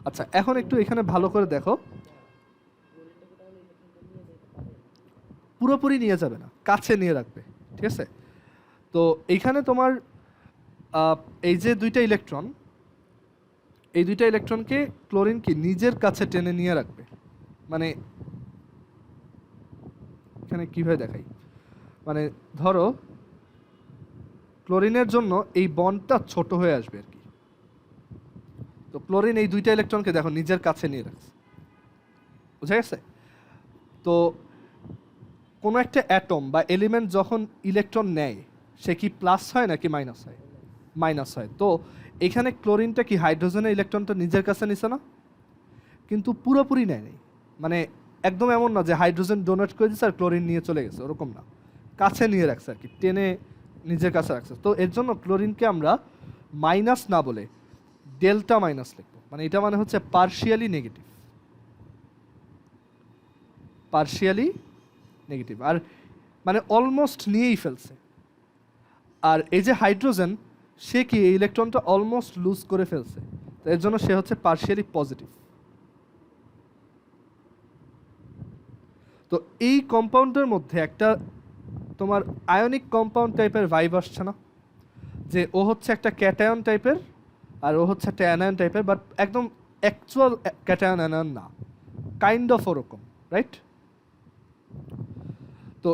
আচ্ছা, এখন একটু এখানে ভালো করে দেখো, পুরোপুরি নিয়ে যাবে না, কাছে নিয়ে রাখবে। ঠিক আছে? তো এইখানে তোমার এই যে দুইটা ইলেকট্রন, এই দুইটা ইলেকট্রনকে ক্লোরিন কি নিজের কাছে টেনে নিয়ে রাখবে। মানে এখানে কিভাবে দেখাই, মানে ধরো ক্লোরিনের জন্য এই বন্ডটা ছোট হয়ে আসবে আর কি। তো ক্লোরিন এই দুইটা ইলেকট্রনকে দেখো নিজের কাছে নিয়ে রাখছে, বুঝা গেছে? তো কোনো একটা অ্যাটম বা এলিমেন্ট যখন ইলেকট্রন নেয় সে কি প্লাস হয় নাকি মাইনাস হয়? মাইনাস হয়। তো এখানে ক্লোরিনটা কি হাইড্রোজেনের ইলেকট্রনটা নিজের কাছে নিছে না? কিন্তু পুরোপুরি নেয় নাই, মানে একদম এমন না যে হাইড্রোজেন ডোনেট করে দিচ্ছে আর ক্লোরিন নিয়ে চলে গেছে, ওরকম না, কাছে নিয়ে রাখছে আর কি, টেনে নিজের কাছে রাখছে। তো এর জন্য ক্লোরিনকে আমরা মাইনাস না বলে ডেল্টা মাইনাস লিখবো। মানে এটা মানে হচ্ছে পার্শিয়ালি নেগেটিভ, পার্শিয়ালি নেগেটিভ, আর মানে অলমোস্ট নিয়েই ফেলছে। আর এই যে হাইড্রোজেন, সে কি এই ইলেকট্রনটা অলমোস্ট লুজ করে ফেলছে, তো এর জন্য সে হচ্ছে পার্শিয়ালি পজিটিভ। তো এই কম্পাউন্ডের মধ্যে একটা তোমার আয়নিক কম্পাউন্ড টাইপের ভাইব আসছে না, যে ও হচ্ছে একটা ক্যাটায়ন টাইপের আর ও হচ্ছে একটা অ্যানায়ন টাইপের, বাট একদম অ্যাকচুয়াল ক্যাটায়ন অ্যানায়ন না, কাইন্ড অফ ওরকম, রাইট? তো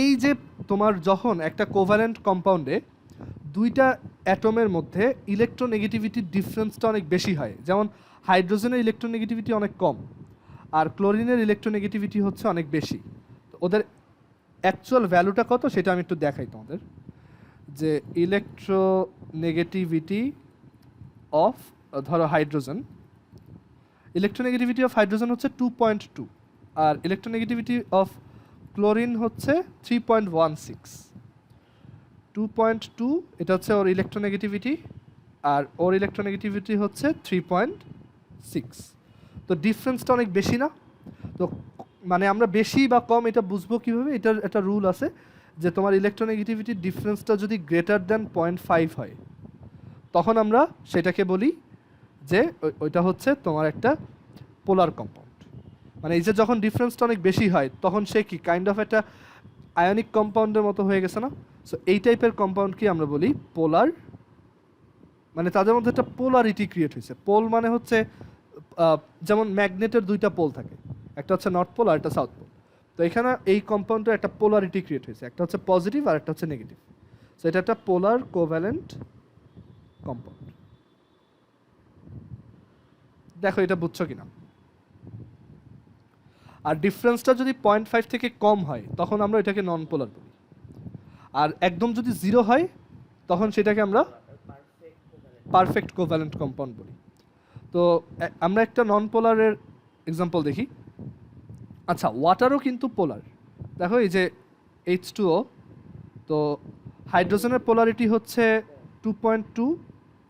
এই যে তোমার যখন একটা কোভ্যালেন্ট কম্পাউন্ডে দুইটা অ্যাটমের মধ্যে ইলেকট্রোনেগেটিভিটির ডিফারেন্সটা অনেক বেশি হয়, যেমন হাইড্রোজেনের ইলেকট্রোনেগেটিভিটি অনেক কম আর ক্লোরিনের ইলেকট্রোনেগেটিভিটি হচ্ছে অনেক বেশি। তো ওদের অ্যাকচুয়াল ভ্যালুটা কত সেটা আমি একটু দেখাই তোমাদের, যে ইলেকট্রোনেগেটিভিটি অফ ধরো হাইড্রোজেন, ইলেকট্রোনেগেটিভিটি অফ হাইড্রোজেন হচ্ছে 2.2 আর ইলেকট্রোনেগেটিভিটি অফ ক্লোরিন হচ্ছে 3.16। 2.2 এটা হচ্ছে ওর ইলেকট্রোনেগেটিভিটি আর ওর ইলেকট্রোনেগেটিভিটি হচ্ছে 3.6। তো ডিফারেন্সটা অনেক বেশি না? তো মানে আমরা বেশি বা কম এটা বুঝবো কীভাবে? এটার একটা রুল আছে যে তোমার ইলেকট্রোনেগেটিভিটির ডিফারেন্সটা যদি গ্রেটার দ্যান 0.5 হয় তখন আমরা সেটাকে বলি যে ওইটা হচ্ছে তোমার একটা পোলার কম্পাউন্ড। মানে এই যে যখন ডিফারেন্সটা অনেক বেশি হয় তখন সে কি কাইন্ড অফ একটা আয়নিক কম্পাউন্ডের মতো হয়ে গেছে না? সো এই টাইপের কম্পাউন্ডকে আমরা বলি পোলার, মানে তাদের মধ্যে একটা পোলারিটি ক্রিয়েট হয়েছে। পোল মানে হচ্ছে যেমন ম্যাগনেটের দুইটা পোল থাকে, একটা হচ্ছে নর্থ পোল আর একটা সাউথ পোল। তো এখানে এই কম্পাউন্ডের একটা পোলারিটি ক্রিয়েট হয়েছে, একটা হচ্ছে পজিটিভ আর একটা হচ্ছে নেগেটিভ। সো এটা একটা পোলার কোভ্যালেন্ট কম্পাউন্ড। দেখো এটা বুঝছো কিনা? আর ডিফারেন্সটা যদি 0.5 থেকে কম হয় তখন আমরা এটাকে নন পোলার বলি, আর একদম যদি 0 হয় তখন সেটাকে আমরা পারফেক্ট কোভ্যালেন্ট কম্পাউন্ড বলি। তো আমরা একটা নন পোলারের এক্সাম্পল দেখি। আচ্ছা, ওয়াটারও কিন্তু পোলার। দেখো এই যে H2O, তো হাইড্রোজেনের পোলারিটি হচ্ছে 2.2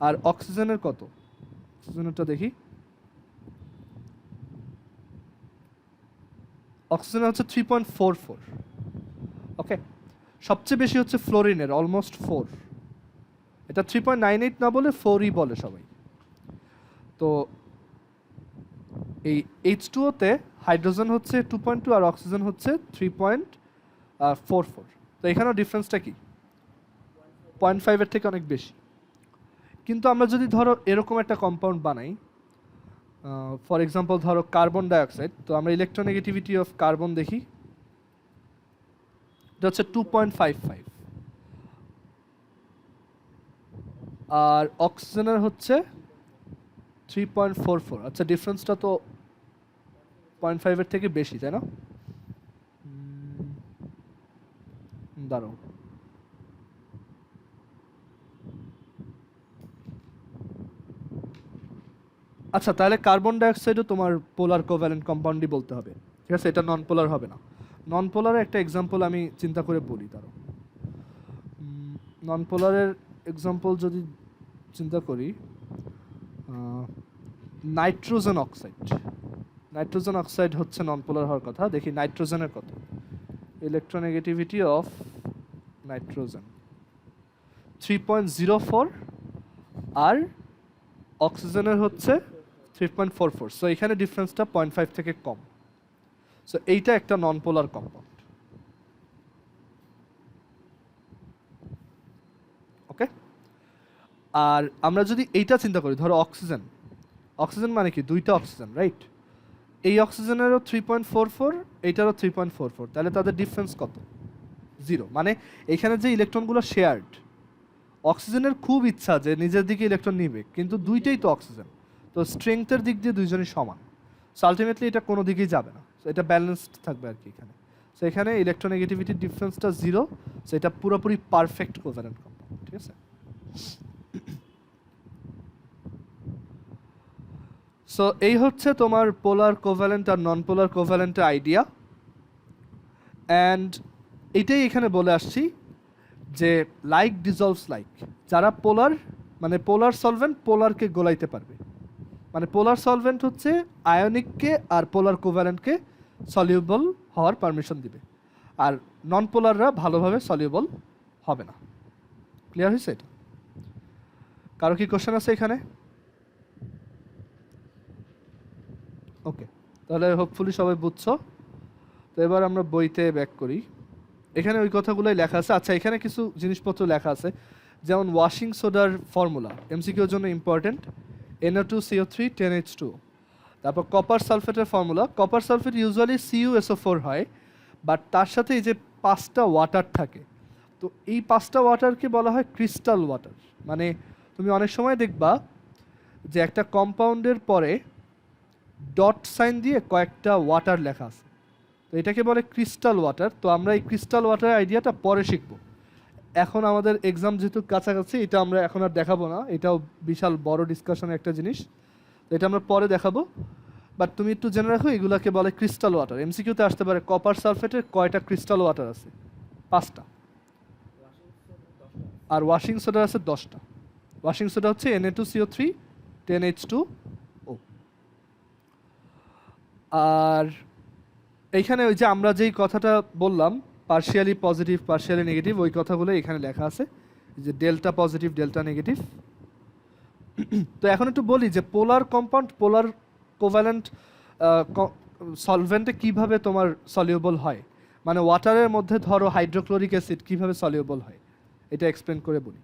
আর অক্সিজেনের কত? অক্সিজেনেরটা দেখি, অক্সিজেনের হচ্ছে 3.44। ওকে, সবচেয়ে বেশি হচ্ছে ফ্লোরিনের, অলমোস্ট 4। এটা 3.98 না বলে 4ই বলে সবাই। তো এই H2O-তে হাইড্রোজেন হচ্ছে 2.2 আর অক্সিজেন হচ্ছে 3.44। তো এখানেও ডিফারেন্সটা কি? 0.5 এর থেকে অনেক বেশি। কিন্তু আমরা যদি ধরো এরকম একটা কম্পাউন্ড বানাই, ফর এক্সাম্পল ধরো কার্বন ডাইঅক্সাইড, তো আমরা ইলেকট্রোনেগেটিভিটি অফ কার্বন দেখি, এটা হচ্ছে 2.55। আর অক্সিজেনের হচ্ছে 3.44। আচ্ছা ডিফারেন্সটা তো 0.5 এর থেকে বেশি তাই না? দাঁড়াও, আচ্ছা তাহলে কার্বন ডাইঅক্সাইডও তোমার পোলার কোভ্যালেন্ট কম্পাউন্ডই বলতে হবে, ঠিক আছে? এটা নন পোলার হবে না। নন পোলারের একটা এক্সাম্পল আমি চিন্তা করে বলি। দাঁড়াও, নন পোলারের এক্সাম্পল যদি চিন্তা করি, নাইট্রোজেন অক্সাইড। নাইট্রোজেন অক্সাইড হচ্ছে নন পোলার হওয়ার কথা। দেখি নাইট্রোজেনের কত, ইলেকট্রোনেগেটিভিটি অফ নাইট্রোজেন 3.04 আর অক্সিজেনের হচ্ছে 3.44। সো এখানে ডিফারেন্সটা 0.5 থেকে কম। সো এইটা একটা নন পোলার কম্পাউন্ড। ওকে, আর আমরা যদি এইটা চিন্তা করি, ধরো অক্সিজেন, অক্সিজেন মানে কি দুইটা অক্সিজেন, রাইট? এই অক্সিজেনেরও 3.44, এইটারও 3.44, তাহলে তাদের ডিফারেন্স কত? 0। মানে এখানে যে ইলেকট্রনগুলো শেয়ার্ড, অক্সিজেনের খুব ইচ্ছা যে নিজের দিকে ইলেকট্রন নিবে, কিন্তু দুইটাই তো অক্সিজেন, তো স্ট্রেংথের দিক দিয়ে দুইজনই সমান। সো আলটিমেটলি এটা কোনো দিকেই যাবে না, সো এটা ব্যালেন্সড থাকবে আর কি এখানে। সো এখানে ইলেকট্রোনেগেটিভিটির ডিফারেন্সটা 0, সো এটা পুরোপুরি পারফেক্ট কোভ্যালেন্ট কম্পাউন্ড, ঠিক আছে? সো এই হচ্ছে তোমার পোলার কোভ্যালেন্ট আর নন পোলার কোভ্যালেন্টের আইডিয়া। অ্যান্ড এটাই এখানে বলে আসছি যে লাইক ডিজলভস লাইক। যারা পোলার, মানে পোলার সলভেন্ট পোলারকে গোলাইতে পারবে, মানে পোলার সলভেন্ট হচ্ছে আয়নিককে আর পোলার কোভ্যালেন্টকে সলিউবল হওয়ার পারমিশন দিবে, আর নন পোলাররা ভালোভাবে সলিউবল হবে না। ক্লিয়ার হয়েছে এটা? কারো কি কোশ্চেন আছে এখানে? ওকে, তাহলে হোপফুলি সবাই বুঝছো। তো এবার আমরা বইতে ব্যাক করি। এখানে ওই কথাগুলোই লেখা আছে। আচ্ছা এখানে কিছু জিনিসপত্র লেখা আছে, যেমন ওয়াশিং সোডার ফর্মুলা, এমসিকিউর জন্য ইম্পর্টেন্ট, NO2CO3 10H2। তারপর কপার সালফেটের formula, copper sulphate usually CuSO4 হয়, বাট তার সাথে এই যে 5টা ওয়াটার থাকে, তো এই 5টা ওয়াটারকে বলা হয় ক্রিস্টাল ওয়াটার। মানে তুমি অনেক সময় দেখবা যে একটা কম্পাউন্ডের পরে ডট সাইন দিয়ে কয়েকটা ওয়াটার লেখা আছে, তো এটাকে বলে ক্রিস্টাল ওয়াটার। তো আমরা এই ক্রিস্টাল ওয়াটারের আইডিয়াটা পরে শিখবো। এখন আমাদের এক্সাম যেহেতু কাছাকাছি, এটা আমরা এখন আর দেখাবো না, এটাও বিশাল বড় ডিসকাশনের একটা জিনিস, তো এটা আমরা পরে দেখাবো। বাট তুমি একটু জেনে রাখো এগুলাকে বলে ক্রিস্টাল ওয়াটার। এমসিকিউতে আসতে পারে কপার সালফেটের কয়টা ক্রিস্টাল ওয়াটার আছে? 5টা। আর ওয়াশিং সোডা আছে 10টা। ওয়াশিং সোডা হচ্ছে Na2CO3 10H2O। আর এইখানে ওই যে আমরা যেই কথাটা বললাম, পার্শিয়ালি পজিটিভ পার্শিয়ালি নেগেটিভ, ওই কথাগুলো এখানে লেখা আছে, যে ডেল্টা পজিটিভ ডেল্টা নেগেটিভ। তো এখন একটু বলি যে পোলার কম্পাউন্ড, পোলার কোভ্যালেন্ট সলভেন্টে কিভাবে তোমার সলিউবল হয়, মানে ওয়াটারের মধ্যে ধরো হাইড্রোক্লোরিক অ্যাসিড কিভাবে সলিউবল হয়, এটা এক্সপ্লেন করে বলি।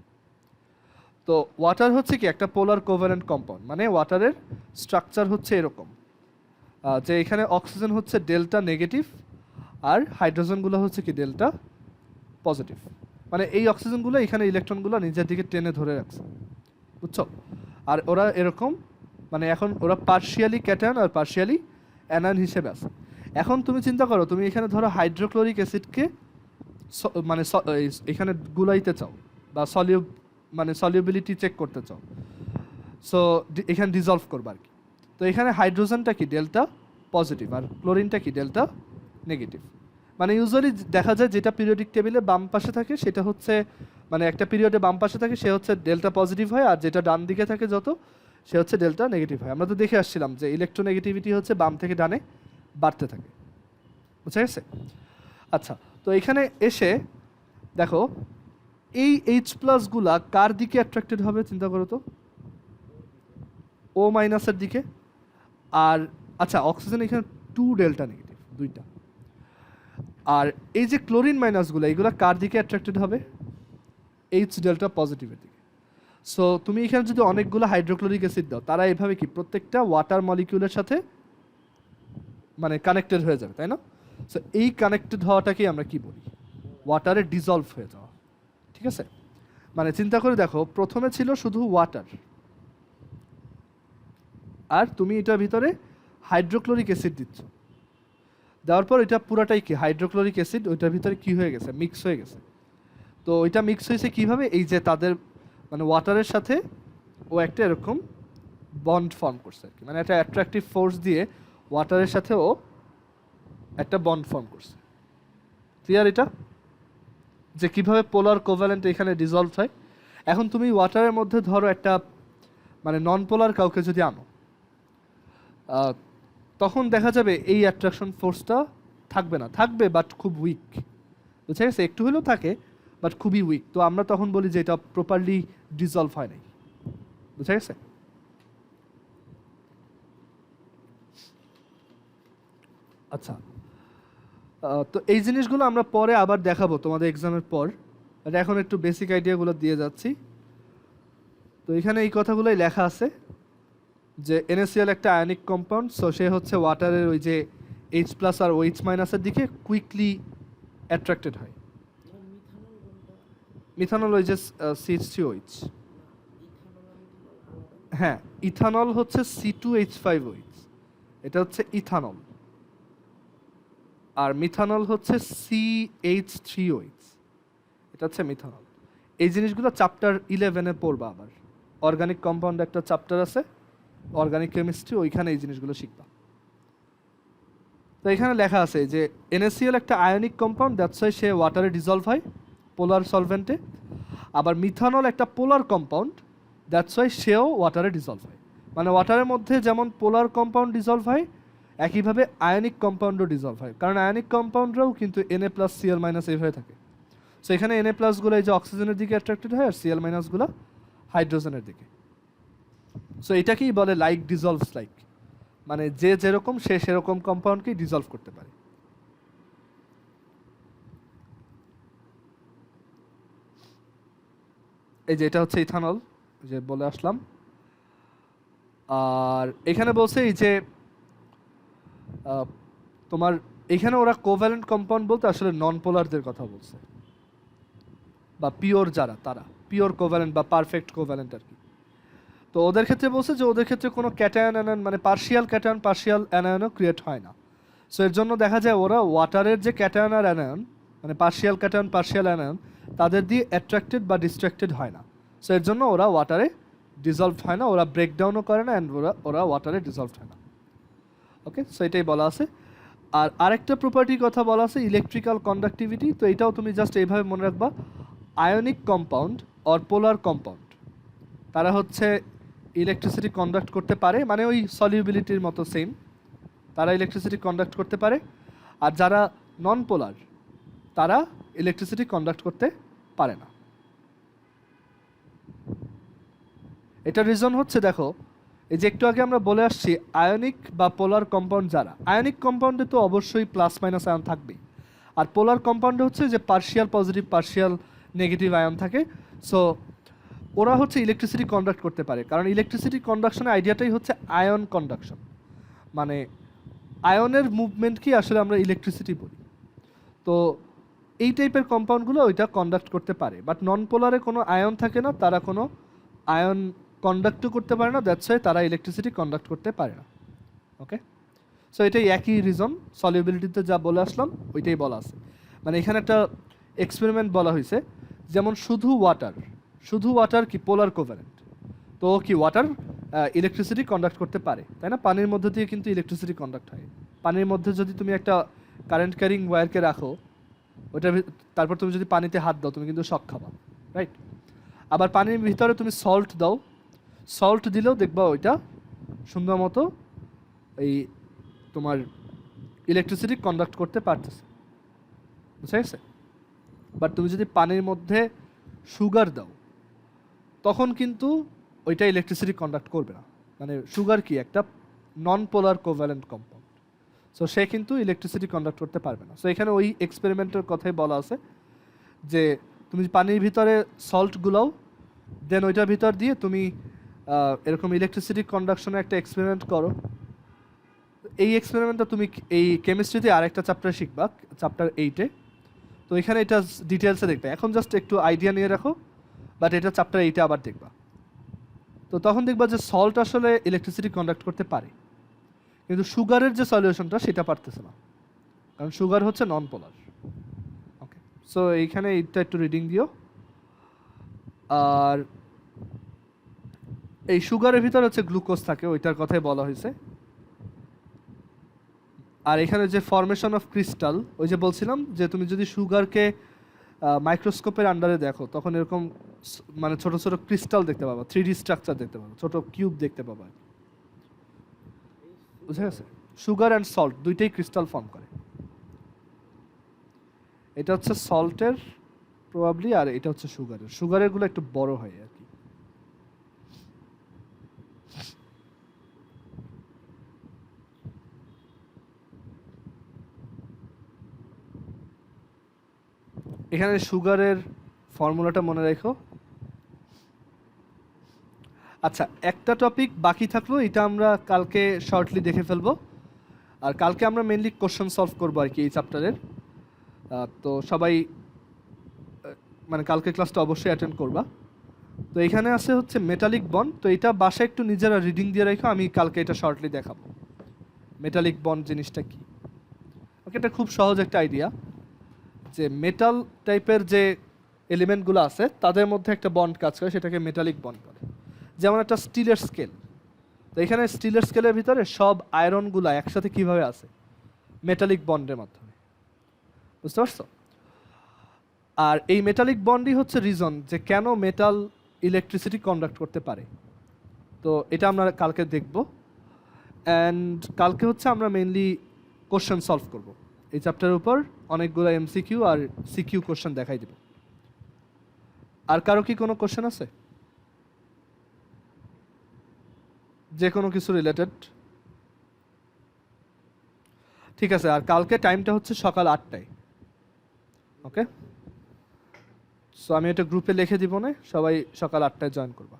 তো ওয়াটার হচ্ছে কি একটা পোলার কোভ্যালেন্ট কম্পাউন্ড, মানে ওয়াটারের স্ট্রাকচার হচ্ছে এরকম, যে এখানে অক্সিজেন হচ্ছে ডেল্টা নেগেটিভ আর হাইড্রোজেনগুলো হচ্ছে কি ডেল্টা পজিটিভ। মানে এই অক্সিজেনগুলো এখানে ইলেকট্রনগুলো নিজের দিকে টেনে ধরে রাখছে, বুঝছো? আর ওরা এরকম, মানে এখন ওরা পার্শিয়ালি ক্যাটায়ন আর পার্শিয়ালি অ্যানায়ন হিসেবে আছে। এখন তুমি চিন্তা করো, তুমি এখানে ধরো হাইড্রোক্লোরিক অ্যাসিডকে মানে এখানে গুলাইতে চাও, বা মানে সলিউবিলিটি চেক করতে চাও, সো এখানে ডিজলভ করবে আর কি। তো এখানে হাইড্রোজেনটা কি ডেল্টা পজিটিভ আর ক্লোরিনটা কি ডেল্টা নেগেটিভ। মানে ইউজুয়ালি দেখা যায় যেটা পিরিয়ডিক টেবিলে বাম পাশে থাকে সেটা হচ্ছে, মানে একটা পিরিয়ডে বাম পাশে থাকে সে হচ্ছে ডেল্টা পজিটিভ হয়, আর যেটা ডান দিকে থাকে যত সে হচ্ছে ডেল্টা নেগেটিভ হয়। আমরা তো দেখে আসছিলাম যে ইলেকট্রোনেগেটিভিটি হচ্ছে বাম থেকে ডানে বাড়তে থাকে, বুঝা গেছে? আচ্ছা, তো এখানে এসে দেখো এই H+গুলা কার দিকে অ্যাট্রাক্টেড হবে চিন্তা করো তো? O- দিকে। আর আচ্ছা অক্সিজেন এখানে 2 ডেল্টা নেগেটিভ, দুইটা। আর এই যে ক্লোরিন মাইনাসগুলো, এইগুলো কার দিকে অ্যাট্রাক্টেড হবে? H ডেল্টা পজিটিভের দিকে। সো তুমি এখানে যদি অনেকগুলো হাইড্রোক্লোরিক অ্যাসিড দাও, তারা এইভাবে কি প্রত্যেকটা ওয়াটার মলিকিউলের সাথে মানে কানেক্টেড হয়ে যাবে, তাই না? সো এই কানেক্টেড হওয়াটাকেই আমরা কি বলি? ওয়াটারে ডিজলভ হয়ে যাওয়া, ঠিক আছে? মানে চিন্তা করে দেখো, প্রথমে ছিল শুধু ওয়াটার, আর তুমি এটার ভিতরে হাইড্রোক্লোরিক অ্যাসিড দিচ্ছ, দেওয়ার পর এটা পুরাটাই কি হাইড্রোক্লোরিক অ্যাসিড ওইটার ভিতরে কি হয়ে গেছে, মিক্স হয়ে গেছে। তো ওইটা মিক্স হয়েছে কিভাবে, এই যে তাদের মানে ওয়াটারের সাথে ও একটা এরকম বন্ড ফর্ম করছে আর কি, মানে একটা অ্যাট্রাকটিভ ফোর্স দিয়ে ওয়াটারের সাথে ও একটা বন্ড ফর্ম করছে। ক্লিয়ার এটা, যে কিভাবে পোলার কোভ্যালেন্ট এখানে ডিসলভ হয়। এখন তুমি ওয়াটারের মধ্যে ধরো একটা মানে নন পোলার কাউকে যদি আনো, তখন দেখা যাবে এই অ্যাট্রাকশন ফোর্সটা থাকবে না, থাকবে বাট খুব উইক, বুঝা গেছে, একটু হলেও থাকে বাট খুবই উইক। তো আমরা তখন বলি যে এটা প্রপারলি ডিসলভ হয় নাই, বুঝা গেছে। আচ্ছা, তো এই জিনিসগুলো আমরা পরে আবার দেখাবো তোমাদের এক্সামের পর, আর এখন একটু বেসিক আইডিয়াগুলো দিয়ে যাচ্ছি। তো এখানে এই কথাগুলোই লেখা আছে যে NaCl একটা আয়নিক কম্পাউন্ড, সো সে হচ্ছে ওয়াটারের ওই যে H+ আর OH- এর দিকে কুইকলি অ্যাট্রাক্টেড হয়। মিথানল ওই যে CH3OH, হ্যাঁ ইথানল হচ্ছে C2H5OH, এটা হচ্ছে ইথানল, আর মিথানল হচ্ছে CH3OH, এটা হচ্ছে মিথানল। এই জিনিসগুলো চ্যাপ্টার 11-এ পড়বা। আবার অর্গানিক কম্পাউন্ড একটা চ্যাপ্টার আছে, অর্গানিক কেমিস্ট্রি, ওইখানে এই জিনিসগুলো শিখবা। তো এখানে লেখা আছে যে NaCl একটা আয়নিক কম্পাউন্ড, দ্যাটস ওয়াই সে ওয়াটারে ডিসলভ হয় পোলার সলভেন্টে। আবার মিথানল একটা পোলার কম্পাউন্ড, দ্যাটস ওয়াই সেও ওয়াটারে ডিসলভ হয়। মানে ওয়াটারের মধ্যে যেমন পোলার কম্পাউন্ড ডিসলভ হয়, একইভাবে আয়নিক কম্পাউন্ডও ডিসলভ হয়, কারণ আয়নিক কম্পাউন্ডরাও কিন্তু Na+Cl- এইভাবে থাকে। সো এখানে Na+ গুলো এই যে অক্সিজেনের দিকে অ্যাট্রাক্টেড হয়, আর Cl- গুলো হাইড্রোজেনের দিকে। সো এটাকেই বলে লাইক ডিসলভস লাইক, মানে যে যেরকম সে সেরকম কম্পাউন্ডকেই ডিসলভ করতে পারে। এই যে এটা হচ্ছে ইথানল, যে বলে আসলাম। আর এখানে বলছে এই যে তোমার এখানে ওরা কোভ্যালেন্ট কম্পাউন্ড বলতে আসলে নন পোলারদের কথা বলছে, বা পিওর যারা, তারা পিওর কোভ্যালেন্ট বা পারফেক্ট কোভ্যালেন্ট আর কি। তো ওদের ক্ষেত্রে বলছে যে ওদের ক্ষেত্রে কোনো ক্যাটায়ন অ্যানায়ন মানে পার্শিয়াল ক্যাটায়ন পার্শিয়াল অ্যানায়নও ক্রিয়েট হয় না। সো এর জন্য দেখা যায় ওরা ওয়াটারের যে ক্যাটায়ন আর অ্যানায়ন মানে পার্শিয়াল ক্যাটায়ন পার্শিয়াল অ্যানায়ন তাদের দিয়ে অ্যাট্রাক্টেড বা ডিস্ট্রাক্টেড হয় না। সো এর জন্য ওরা ওয়াটারে ডিসলভ হয় না, ওরা ব্রেকডাউনও করে না, অ্যান্ড ওরা ওয়াটারে ডিসলভ হয় না। ওকে, সো এটাই বলা আছে। আর আরেকটা প্রপার্টির কথা বলা আছে ইলেকট্রিক্যাল কন্ডাক্টিভিটি। তো এটাও তুমি জাস্ট এইভাবে মনে রাখবা, ionic compound or polar compound তারা হচ্ছে ইলেকট্রিসিটি কন্ডাক্ট করতে পারে, মানে ওই সলিউবিলিটির মতো সেম, তারা ইলেকট্রিসিটি কন্ডাক্ট করতে পারে। আর যারা নন পোলার তারা ইলেকট্রিসিটি কন্ডাক্ট করতে পারে না। এটা রিজন হচ্ছে, দেখো এই যে একটু আগে আমরা বলে আসছি আয়নিক বা পোলার কম্পাউন্ড, যারা আয়নিক কম্পাউন্ডে তো অবশ্যই +- আয়ন থাকবেই, আর পোলার কম্পাউন্ডে হচ্ছে যে partial positive partial negative ion থাকে। সো ওরা হচ্ছে ইলেকট্রিসিটি কন্ডাক্ট করতে পারে, কারণ ইলেকট্রিসিটি কন্ডাকশনের আইডিয়াটাই হচ্ছে আয়ন কন্ডাকশন, মানে আয়নের মুভমেন্টকেই আসলে আমরা ইলেকট্রিসিটি বলি। তো এই টাইপের কম্পাউন্ডগুলো ওইটা কন্ডাক্ট করতে পারে, বাট নন পোলারে কোনো আয়ন থাকে না, তারা কোনো আয়ন কন্ডাক্টও করতে পারে না, দ্যাটস ওয়াই তারা ইলেকট্রিসিটি কন্ডাক্ট করতে পারে না। ওকে, সো এটাই একই রিজন, সলিউবিলিটিতে যা বলে আসলাম ওইটাই বলা আছে। মানে এখানে একটা এক্সপেরিমেন্ট বলা হয়েছে, যেমন শুধু ওয়াটার কি পোলার কোভ্যালেন্ট, তো কি ওয়াটার ইলেকট্রিসিটি কন্ডাক্ট করতে পারে, তাই না? পানির মধ্যে দিয়ে কিন্তু ইলেকট্রিসিটি কন্ডাক্ট হয়। পানির মধ্যে যদি তুমি একটা কারেন্ট ক্যারিং ওয়্যারকে রাখো, ওইটা তারপর তুমি যদি পানিতে হাত দাও তুমি কিন্তু শক খাবা, রাইট? আবার পানির ভিতরে তুমি সল্ট দাও, সল্ট দিলেও দেখবা ওইটা সুন্দর মতো এই তোমার ইলেকট্রিসিটি কন্ডাক্ট করতে পারতেছে, বুঝা গেছে? বাট তুমি যদি পানির মধ্যে সুগার দাও তখন কিন্তু ওইটা ইলেকট্রিসিটি কন্ডাক্ট করবে না। মানে সুগার কি একটা নন পোলার কোভ্যালেন্ট কম্পাউন্ড, সো সে কিন্তু ইলেকট্রিসিটি কন্ডাক্ট করতে পারবে না। সো এখানে ওই এক্সপেরিমেন্টের কথাই বলা আছে যে তুমি পানির ভিতরে সল্ট গুলাও, দেন ওইটার ভিতর দিয়ে তুমি এরকম ইলেকট্রিসিটি কন্ডাকশনের একটা এক্সপেরিমেন্ট করো। এই এক্সপেরিমেন্টটা তুমি এই কেমিস্ট্রিতে আরেকটা চ্যাপ্টার শিখবা, চ্যাপ্টার 8-এ। তো এখানে এটা ডিটেলসে দেখবে, এখন জাস্ট একটু আইডিয়া নিয়ে রাখো বাট এটা চ্যাপ্টার 8 আবার দেখবা। তো তখন দেখবা যে সল্ট আসলে ইলেকট্রিসিটি কন্ডাক্ট করতে পারে, কিন্তু সুগারের যে সলিউশনটা সেটা পারতেছে না, কারণ সুগার হচ্ছে নন পোলার। ওকে, সো এইখানে এইটা একটু রিডিং দিও। আর এই সুগারের ভিতরে হচ্ছে গ্লুকোজ থাকে, ওইটার কথাই বলা হয়েছে। আর এখানে যে ফরমেশন অফ ক্রিস্টাল, ওই যে বলছিলাম যে তুমি যদি সুগারকে মাইক্রোস্কোপের আন্ডারে দেখো তখন এরকম মানে ছোট ছোট ক্রিস্টাল দেখতে পাবা, 3D স্ট্রাকচার দেখতে পাবা, ছোট কিউব দেখতে পাবা, বুঝা গেছে? সুগার অ্যান্ড সল্ট দুইটাই ক্রিস্টাল ফর্ম করে। এটা হচ্ছে সল্টের প্রবাবলি, আর এটা হচ্ছে সুগারের। সুগারের গুলো একটু বড় হয় আর কি। এখানে সুগারের ফর্মুলাটা মনে রাখো। আচ্ছা, একটা টপিক বাকি থাকলো, এটা আমরা কালকে শর্টলি দেখে ফেলবো। আর কালকে আমরা মেনলি কোশ্চেন সলভ করবো আর কি এই চ্যাপ্টারের। তো সবাই মানে কালকে ক্লাসটা অবশ্যই অ্যাটেন্ড করবা। তো এখানে আছে হচ্ছে মেটালিক বন্ড, তো এটা বাসায় একটু নিজেরা রিডিং দিয়ে রাখো, আমি কালকে এটা শর্টলি দেখাবো মেটালিক বন্ড জিনিসটা কি। ওকে, এটা খুব সহজ একটা আইডিয়া যে মেটাল টাইপের যে এলিমেন্টগুলো আছে তাদের মধ্যে একটা বন্ড কাজ করে, সেটাকে মেটালিক বন্ড বলে। যেমন একটা স্টিলের স্কেল, তো এখানে স্টিলের স্কেলের ভিতরে সব আয়রনগুলো একসাথে কিভাবে আছে? মেটালিক বন্ডের মাধ্যমে, বুঝতে পারছো? আর এই মেটালিক বন্ডই হচ্ছে রিজন যে কেন মেটাল ইলেকট্রিসিটি কন্ডাক্ট করতে পারে। তো এটা আমরা কালকে দেখব। অ্যান্ড কালকে হচ্ছে আমরা মেইনলি কোশ্চেন সলভ করব এই চ্যাপ্টারের উপর, অনেকগুলো এমসিকিউ আর সিকিউ কোশ্চেন দেখাই দেব। আর কারো কি কোনো কোশ্চেন আছে যে কোনো কিছু রিলেটেড? ঠিক আছে, আর কালকে টাইমটা হচ্ছে সকাল 8টায়। ওকে, সো আমি এটা গ্রুপে লিখে দিব, না সবাই সকাল 8টায় জয়েন করবা।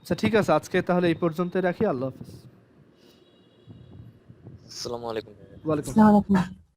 আচ্ছা ঠিক আছে, আজকে তাহলে এই পর্যন্তই রাখি। আল্লাহ হাফিজ। আসসালামু আলাইকুম। ওয়ালাইকুম আসসালামু আলাইকুম।